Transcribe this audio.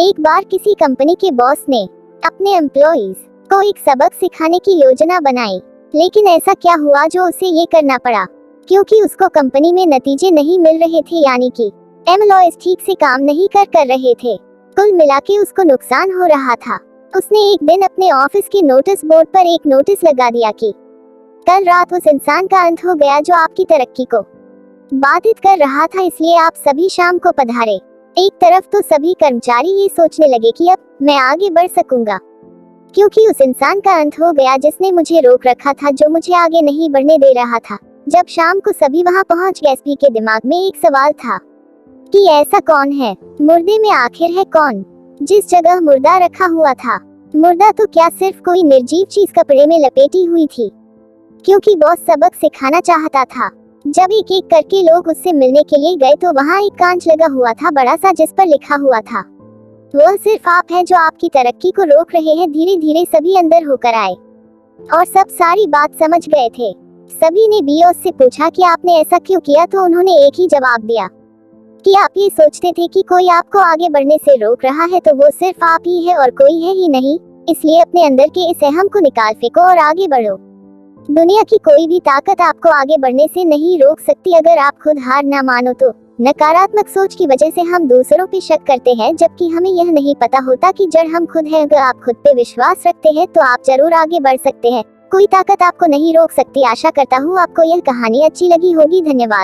एक बार किसी कंपनी के बॉस ने अपने एम्प्लॉइज को एक सबक सिखाने की योजना बनाई, लेकिन ऐसा क्या हुआ जो उसे ये करना पड़ा, क्योंकि उसको कंपनी में नतीजे नहीं मिल रहे थे, यानी कि एम्प्लॉइज ठीक से काम नहीं कर रहे थे। कुल मिला के उसको नुकसान हो रहा था। उसने एक दिन अपने ऑफिस के नोटिस बोर्ड पर एक नोटिस लगा दिया कि कल रात उस इंसान का अंत हो गया जो आपकी तरक्की को बाधित कर रहा था, इसलिए आप सभी शाम को पधारे। एक तरफ तो सभी कर्मचारी ये सोचने लगे कि अब मैं आगे बढ़ सकूंगा, क्योंकि उस इंसान का अंत हो गया जिसने मुझे रोक रखा था, जो मुझे आगे नहीं बढ़ने दे रहा था। जब शाम को सभी वहां पहुंच गए, सभी के दिमाग में एक सवाल था कि ऐसा कौन है, मुर्दे में आखिर है कौन। जिस जगह मुर्दा रखा हुआ था, मुर्दा तो क्या सिर्फ कोई निर्जीव चीज कपड़े में लपेटी हुई थी, क्योंकि बॉस सबक सिखाना चाहता था। जब एक एक करके लोग उससे मिलने के लिए गए तो वहाँ एक कांच लगा हुआ था, बड़ा सा, जिस पर लिखा हुआ था, वह सिर्फ आप है जो आपकी तरक्की को रोक रहे हैं। धीरे धीरे सभी अंदर होकर आए और सब सारी बात समझ गए थे। सभी ने बॉस से पूछा कि आपने ऐसा क्यों किया, तो उन्होंने एक ही जवाब दिया कि आप ये सोचते थे कि कोई आपको आगे बढ़ने से रोक रहा है, तो वो सिर्फ आप ही है और कोई है ही नहीं। इसलिए अपने अंदर के इस अहम को निकाल फेंको और आगे बढ़ो। दुनिया की कोई भी ताकत आपको आगे बढ़ने से नहीं रोक सकती, अगर आप खुद हार ना मानो तो। नकारात्मक सोच की वजह से हम दूसरों पे शक करते हैं, जबकि हमें यह नहीं पता होता कि जड़ हम खुद हैं। अगर आप खुद पे विश्वास रखते हैं तो आप जरूर आगे बढ़ सकते हैं। कोई ताकत आपको नहीं रोक सकती। आशा करता हूँ आपको यह कहानी अच्छी लगी होगी। धन्यवाद।